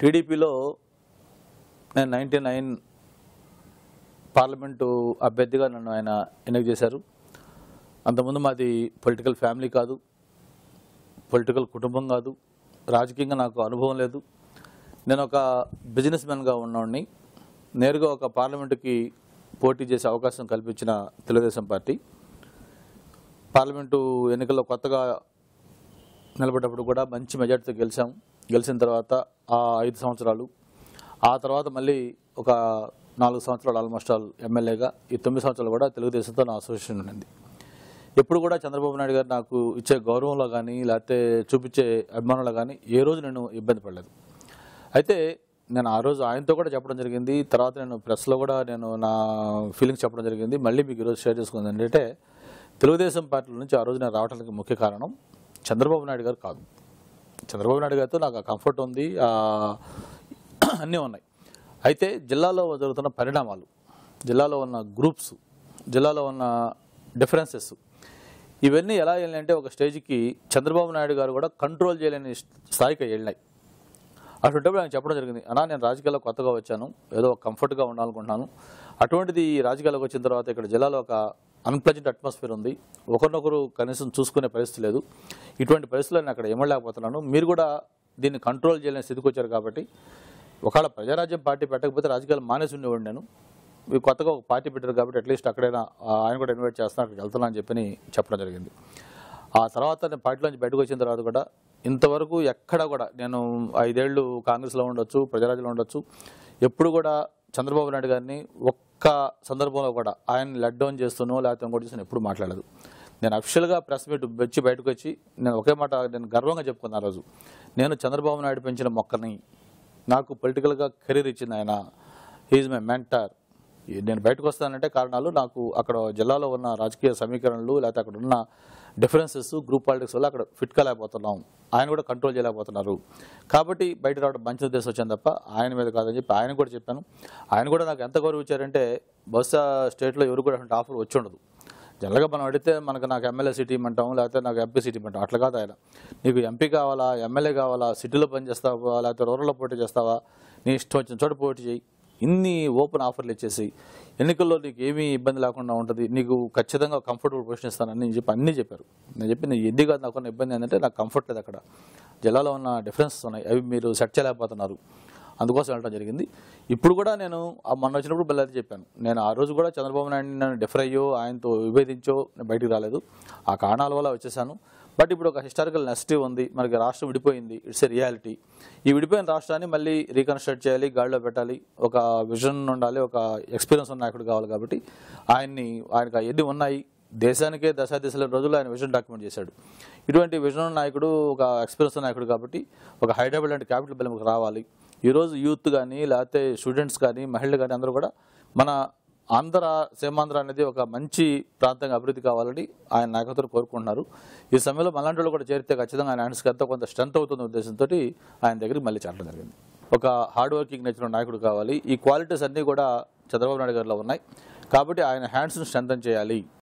టీడీపీలో నేను 99 పార్లమెంటు అభ్యర్థిగా నన్ను ఆయన ఎన్నిక చేశారు. అంతకుముందు మాది పొలిటికల్ ఫ్యామిలీ కాదు, పొలిటికల్ కుటుంబం కాదు, రాజకీయంగా నాకు అనుభవం లేదు. నేను ఒక బిజినెస్ మ్యాన్గా ఉన్నవాడిని. నేరుగా ఒక పార్లమెంటుకి పోటీ చేసే అవకాశం కల్పించిన తెలుగుదేశం పార్టీ పార్లమెంటు ఎన్నికల్లో కొత్తగా నిలబడ్డప్పుడు కూడా మంచి మెజార్టీతో గెలిచిన తర్వాత ఆ 5 సంవత్సరాలు, ఆ తర్వాత మళ్ళీ ఒక 4 సంవత్సరాలు ఆల్మోస్ట్ ఆల్ ఎమ్మెల్యేగా, ఈ 9 సంవత్సరాలు కూడా తెలుగుదేశంతో నా అసోసియేషన్ ఉంది. ఎప్పుడు కూడా చంద్రబాబు నాయుడు గారు నాకు ఇచ్చే గౌరవంలో కానీ లేకపోతే చూపించే అభిమానంలో కానీ ఏ రోజు నేను ఇబ్బంది పడలేదు. అయితే నేను ఆ రోజు ఆయనతో కూడా చెప్పడం జరిగింది, తర్వాత నేను ప్రెస్లో కూడా నేను నా ఫీలింగ్స్ చెప్పడం జరిగింది. మళ్ళీ మీకు ఈరోజు షేర్ చేసుకుంది ఏంటంటే, తెలుగుదేశం పార్టీ నుంచి ఆ రోజు నేను రావడానికి ముఖ్య కారణం చంద్రబాబు నాయుడు గారు కాదు. చంద్రబాబు నాయుడు గారితో నాకు ఆ కంఫర్ట్ ఉంది, అన్నీ ఉన్నాయి. అయితే జిల్లాలో జరుగుతున్న పరిణామాలు, జిల్లాలో ఉన్న గ్రూప్స్, జిల్లాలో ఉన్న డిఫరెన్సెస్, ఇవన్నీ ఎలా వెళ్ళినాయంటే ఒక స్టేజ్కి చంద్రబాబు నాయుడు గారు కూడా కంట్రోల్ చేయలేని స్థాయికి వెళ్ళినాయి. అటువంటిప్పుడు ఆయన చెప్పడం జరిగింది, అన్నా నేను రాజకీయాల్లో కొత్తగా వచ్చాను, ఏదో కంఫర్ట్గా ఉండాలనుకుంటున్నాను. అటువంటిది రాజకీయాలకు వచ్చిన తర్వాత ఇక్కడ జిల్లాలో ఒక అన్ప్లెజెంట్ అట్మాస్ఫియర్ ఉంది, ఒకరినొకరు కనీసం చూసుకునే పరిస్థితి లేదు. ఇటువంటి పరిస్థితుల్లో నేను అక్కడ ఇవ్వలేకపోతున్నాను. మీరు కూడా దీన్ని కంట్రోల్ చేయలేని స్థితికి వచ్చారు కాబట్టి, ఒకవేళ ప్రజారాజ్యం పార్టీ పెట్టకపోతే రాజకీయాలు మానేసి ఉండేవాడు నేను. మీరు కొత్తగా ఒక పార్టీ పెట్టారు కాబట్టి అట్లీస్ట్ అక్కడైనా ఆయన కూడా ఇన్వైట్ చేస్తున్నా, అక్కడికి వెళ్తున్నా అని చెప్పడం జరిగింది. ఆ తర్వాత నేను పార్టీలోంచి బయటకు వచ్చిన తర్వాత కూడా ఇంతవరకు ఎక్కడ కూడా నేను 5 ఏళ్ళు కాంగ్రెస్లో ఉండొచ్చు, ప్రజారాజ్యంలో ఉండొచ్చు, ఎప్పుడు కూడా చంద్రబాబు నాయుడు గారిని ఒక్క సందర్భంలో కూడా ఆయన లెట్ డౌన్ చేస్తున్నో లేకపోతే ఇంకోటి చేస్తున్నా ఎప్పుడు మాట్లాడలేదు. నేను అఫిషియల్గా ప్రెస్ మీట్ వచ్చి బయటకు వచ్చి నేను ఒకే మాట నేను గర్వంగా చెప్పుకున్నాను. ఆ రోజు నేను చంద్రబాబు నాయుడు పెంచిన మొక్కని, నాకు పొలిటికల్గా కెరీర్ ఇచ్చింది ఆయన, హీఈస్ మై మెంటర్. నేను బయటకు వస్తానంటే కారణాలు నాకు అక్కడ జిల్లాలో ఉన్న రాజకీయ సమీకరణలు లేకపోతే అక్కడ ఉన్న డిఫరెన్సెస్, గ్రూప్ పాలిటిక్స్ వల్ల అక్కడ ఫిట్ కాలేకపోతున్నాం, ఆయన కూడా కంట్రోల్ చేయలేకపోతున్నారు. కాబట్టి బయట రావడం మంచి ఉద్దేశం వచ్చింది తప్ప ఆయన మీద కాదని చెప్పి ఆయన కూడా చెప్పాను. ఆయన కూడా నాకు ఎంత గౌరవం ఇచ్చారంటే, బహుశా స్టేట్లో ఎవరు కూడా అటువంటి ఆఫర్ వచ్చి ఉండదు. జనరల్గా మనం అడిగితే నాకు ఎమ్మెల్యే సీట్ ఇవ్వమంటాం, లేకపోతే నాకు ఎంపీ సీట్ ఇవ్వమంటాం. అట్లా కాదు ఆయన, నీకు ఎంపీ కావాలా, ఎమ్మెల్యే కావాలా, సిటీలో పనిచేస్తావా లేకపోతే రూరల్లో పోటీ చేస్తావా, నీ ఇష్టం వచ్చిన చోట పోటీ చేయి, ఇన్ని ఓపెన్ ఆఫర్లు ఇచ్చేసి ఎన్నికల్లో నీకు ఏమీ ఇబ్బంది లేకుండా ఉంటుంది, నీకు ఖచ్చితంగా కంఫర్టబుల్ పొజిషన్ ఇస్తానని అన్నీ చెప్పారు. నేను చెప్పిన ఎన్ని కాదు, నాకు ఇబ్బంది ఏంటంటే నాకు కంఫర్ట్ లేదు. అక్కడ జిల్లాలో ఉన్న డిఫరెన్సెస్ ఉన్నాయి, అవి మీరు సెట్ చేయలేకపోతున్నారు, అందుకోసం వెళ్ళడం జరిగింది. ఇప్పుడు కూడా నేను మొన్న వచ్చినప్పుడు బయలుదేరి చెప్పాను, నేను ఆ రోజు కూడా చంద్రబాబు నాయుడు నన్ను డిఫర్ అయ్యో ఆయనతో విభేదించో నేను బయటికి రాలేదు, ఆ కారణాల వల్ల వచ్చేసాను. బట్ ఇప్పుడు ఒక హిస్టారికల్ నెసిటీ ఉంది, మనకి రాష్ట్రం విడిపోయింది, ఇట్స్ ఏ రియాలిటీ. ఈ విడిపోయిన రాష్ట్రాన్ని మళ్ళీ రీకన్స్ట్రక్ట్ చేయాలి, గాడిలో పెట్టాలి, ఒక విజన్ ఉండాలి, ఒక ఎక్స్పీరియన్స్ ఉన్న నాయకుడు కావాలి. కాబట్టి ఆయనకు ఎన్ని ఉన్నాయి, దేశానికే దశాదిశల రోజుల్లో ఆయన విజన్ డాక్యుమెంట్ చేశాడు. ఇటువంటి విజన్ నాయకుడు, ఒక ఎక్స్పీరియన్స్ నాయకుడు కాబట్టి ఒక హైదరాబాద్ లాంటి క్యాపిటల్ బిల్లుకు రావాలి. ఈరోజు యూత్ కానీ లేకపోతే స్టూడెంట్స్ కానీ మహిళలు కానీ అందరూ కూడా మన సీమాంధ్ర అనేది ఒక మంచి ప్రాంతంగా అభివృద్ధి కావాలని ఆయన నాయకత్వం కోరుకుంటున్నారు. ఈ సమయంలో మలాంటి వాళ్ళు కూడా చేరితే ఖచ్చితంగా ఆయన హ్యాండ్స్కి ఎంతో కొంత స్ట్రెంత్ అవుతున్న ఉద్దేశంతో ఆయన దగ్గరికి మళ్ళీ చేరడం జరిగింది. ఒక హార్డ్ వర్కింగ్ నేచర్ నాయకుడు కావాలి. ఈ క్వాలిటీస్ అన్నీ కూడా చంద్రబాబు నాయుడు గారిలో ఉన్నాయి కాబట్టి ఆయన హ్యాండ్స్ను స్ట్రెంథన్ చేయాలి.